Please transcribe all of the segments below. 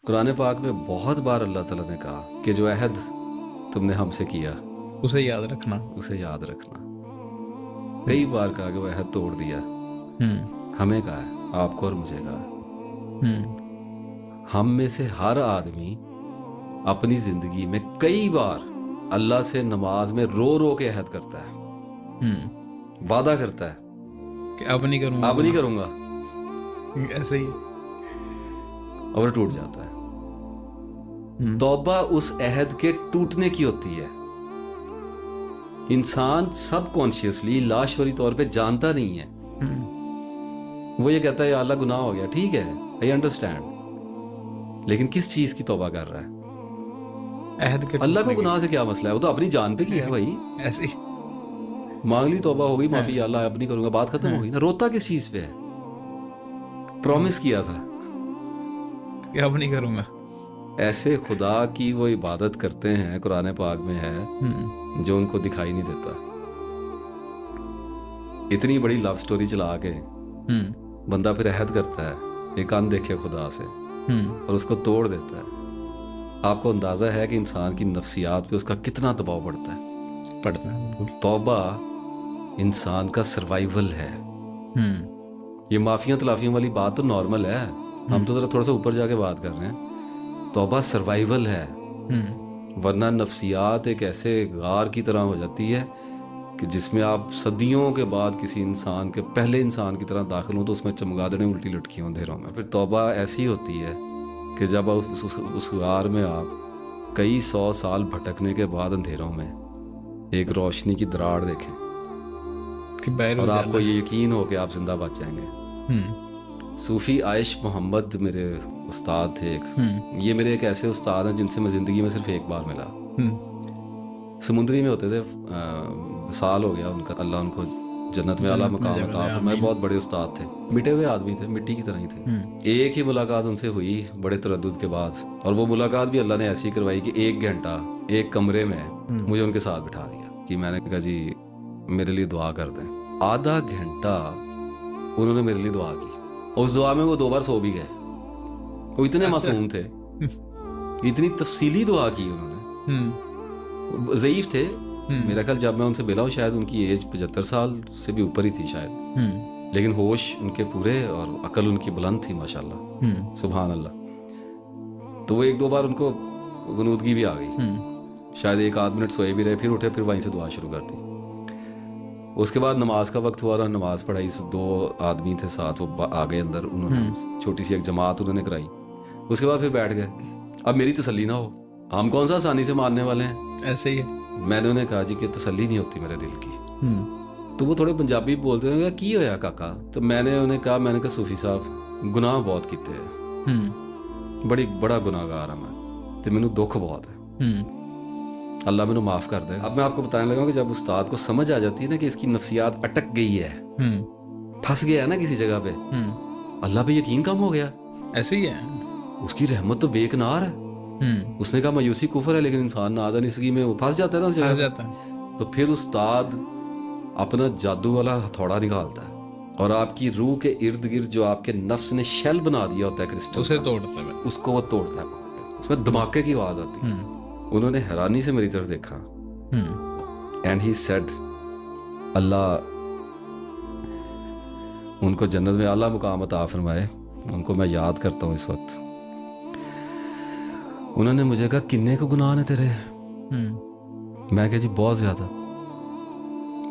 قرآن پاک میں بہت بار اللہ تعالیٰ نے کہا کہ جو عہد تم نے ہم سے کیا اسے یاد رکھنا. اسے یاد رکھنا. کئی بار کہا کہ وہ عہد توڑ دیا. ہمیں کہا ہے, آپ کو اور مجھے کہا ہے. ہم میں سے ہر آدمی اپنی زندگی میں کئی بار اللہ سے نماز میں رو رو کے عہد کرتا ہے, وعدہ کرتا ہے کہ اب نہیں کروں گا, اب نہیں کروں گا, ایسے ہی, اور ٹوٹ جاتا ہے. توبہ اس عہد کے ٹوٹنے کی ہوتی ہے. انسان سب کانشیسلی لاشعوری طور پہ جانتا نہیں ہے. وہ یہ کہتا ہے یا اللہ گناہ ہو گیا, ٹھیک ہے, آئی انڈرسٹینڈ, لیکن کس چیز کی توبہ کر رہا ہے؟ عہد کے اللہ کو گناہ سے کیا مسئلہ ہے, وہ تو اپنی جان پہ کیا ہے بھائی. ایسے ہی مانگ لی, توبہ ہو گئی, معافی, یا اللہ اب نہیں کروں گا, بات ختم ہو گئی نا. روتا کس چیز پہ ہے؟ پرومس کیا تھا کہ اب نہیں کروں گا. ایسے خدا کی وہ عبادت کرتے ہیں, قرآن پاک میں ہے, جو ان کو دکھائی نہیں دیتا. اتنی بڑی لو سٹوری چلا کے بندہ پھر عہد کرتا ہے ایک اندیکھے خدا سے, اور اس کو توڑ دیتا ہے. آپ کو اندازہ ہے کہ انسان کی نفسیات پہ اس کا کتنا دباؤ پڑتا ہے. بالکل. توبہ انسان کا سروائیول ہے. یہ معافیاں تلافیوں والی بات تو نارمل ہے, ہم تو ذرا تھوڑا سا اوپر جا کے بات کر رہے ہیں. توبہ سروائیول ہے, ورنہ نفسیات ایک ایسے غار کی طرح ہو جاتی ہے کہ جس میں آپ صدیوں کے بعد کسی انسان کے پہلے انسان کی طرح داخل ہوں تو اس میں چمگادڑیں الٹی لٹکی ہوں اندھیروں میں. پھر توبہ ایسی ہوتی ہے کہ جب اس غار میں آپ کئی 100 سال بھٹکنے کے بعد اندھیروں میں ایک روشنی کی دراڑ دیکھیں اور آپ کو یہ یقین ہو کہ آپ زندہ بچ جائیں گے. صوفی عائش محمد میرے استاد تھے ایک. یہ میرے ایک ایسے استاد ہیں جن سے میں زندگی میں صرف ایک بار ملا. سمندری میں ہوتے تھے, سال ہو گیا ان کا, اللہ ان کو جنت میں اعلیٰ مقام عطا فرمائے. بہت بڑے استاد تھے, مٹے ہوئے آدمی تھے, مٹی کی طرح ہی تھے. ایک ہی ملاقات ان سے ہوئی بڑے تردد کے بعد, اور وہ ملاقات بھی اللہ نے ایسی کروائی کہ 1 گھنٹہ ایک کمرے میں مجھے ان کے ساتھ بٹھا دیا کہ میں نے کہا جی میرے لیے دعا کر دیں. آدھا گھنٹہ انہوں نے میرے لیے دعا کی. اس دعا میں وہ 2 بار سو بھی گئے. وہ اتنے معصوم تھے, اتنی تفصیلی دعا کی انہوں نے. ضعیف تھے میرا خیال, جب میں ان سے ملا ہوں شاید ان کی ایج 75 سال سے بھی اوپر ہی تھی شاید, لیکن ہوش ان کے پورے اور عقل ان کی بلند تھی ماشاءاللہ, سبحان اللہ. تو وہ 1-2 بار ان کو غنودگی بھی آ گئی, شاید 1-8 منٹ سوئے بھی رہے, پھر اٹھے, پھر وہیں سے دعا شروع کر دی. اس کے بعد نماز کا وقت ہوا, نماز پڑھائی. 2 آدمی تھے ساتھ, وہ آگے اندر, انہوں نے چھوٹی سی ایک جماعت انہوں نے کرائی. اس کے بعد پھر بیٹھ گئے. اب میری تسلی نہ ہو, ہم کون سا آسانی سے ماننے والے ہیں, ایسے ہی. میں نے انہیں کہا جی کہ تسلی نہیں ہوتی میرے دل کی. تو وہ تھوڑے پنجابی بولتے ہیں, کی ہویا کاکا؟ تو میں نے انہیں کہا, میں نے کہا صوفی صاحب گناہ بہت کیتے ہیں, بڑا گناہ گار ہوں میں, تو مینوں دکھ بہت ہے, اللہ مینوں معاف کر دے. اب میں آپ کو بتانے لگا کہ جب استاد کو سمجھ آ جاتی ہے نا کہ اس کی نفسیات اٹک گئی ہے, پھنس گیا ہے نا کسی جگہ پہ, اللہ پہ یقین کم ہو گیا. ایسے ہی ہے, اس کی رحمت تو بے کنار ہے. اس نے کہا مایوسی کفر ہے, لیکن انسان نادانستگی میں وہ پھنس جاتا ہے نا اس جگہ. تو پھر استاد اپنا جادو والا ہتھوڑا نکالتا ہے اور آپ کی روح کے ارد گرد جو آپ کے نفس نے شیل بنا دیا ہوتا ہے کرسٹل, اسے توڑتا ہے, اس کو وہ توڑتا ہے. اس میں دھماکے کی آواز آتی ہے. انہوں نے حیرانی سے میری طرف دیکھا, اینڈ ہی سیڈ, اللہ ان کو جنت میں اعلیٰ مقام عطا فرمائے. ان کو میں یاد کرتا ہوں اس وقت. انہوں نے مجھے کہا کنے کو گناہ نے تیرے؟ میں کہا جی بہت زیادہ.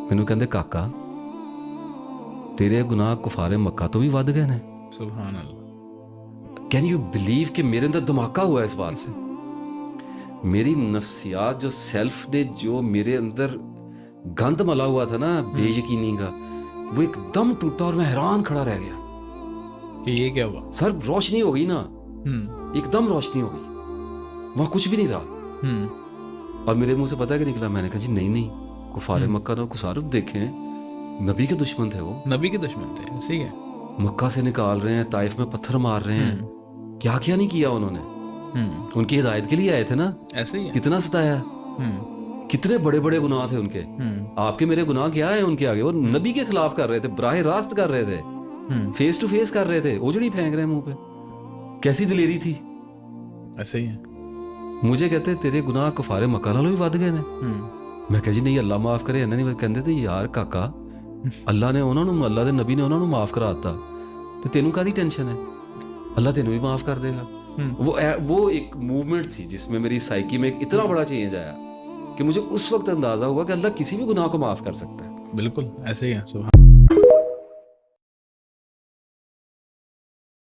مینوں کہندے کاکا تیرے گناہ کفار مکہ تو بھی ود گئے نے. سبحان اللہ. کین یو بلیو کہ میرے اندر دھماکہ ہوا ہے اس بات سے. میری نفسیات جو سیلف نے جو میرے اندر گند ملا ہوا تھا نا بے یقینی کا, وہ ایک دم ٹوٹا اور میں حیران کھڑا رہ گیا کہ یہ کیا ہوا. سر روشنی ہو گئی نا, ایک دم روشنی ہو گئی, وہاں کچھ بھی نہیں رہا. اور میرے منہ سے پتہ کہ نکلا, میں نے کہا جی نہیں, کفار مکہ نے کسار دیکھیں, نبی کے دشمن تھے, وہ نبی کے دشمن تھے. صحیح ہے. مکہ سے نکال رہے ہیں, طائف میں پتھر مار رہے ہیں, کیا کیا نہیں کیا انہوں نے. ان کی ہدایت کے لیے آئے تھے نا, ایسے ہی کتنا ستایا, کتنے بڑے بڑے گناہ تھے ان کے. آپ کے میرے گناہ کیا ہے ان کے آگے. وہ نبی کے خلاف کر رہے تھے, براہ راست کر رہے تھے, فیس ٹو فیس کر رہے تھے, اوجڑی پھینک رہے ہیں منہ پہ. کیسی دلیری تھی. ایسے ہی ہے. مجھے کہتے تیرے گناہ کفارے مکہ نالوں بھی ود گئے نے. میں کہا جی نہیں اللہ معاف کرے. انہیں نہیں کہندے تے یار کاکا اللہ نے انہوں نے اللہ دے نبی نے انہوں نے معاف کرا دیتا تو تینوں کادی ٹینشن ہے, اللہ تینوں بھی معاف کر دے گا. وہ ایک موومنٹ تھی جس میں میری سائیکی میں ایک اتنا بڑا چینج آیا کہ مجھے اس وقت اندازہ ہوا کہ اللہ کسی بھی گناہ کو معاف کر سکتا ہے. بالکل ایسے ہی ہے.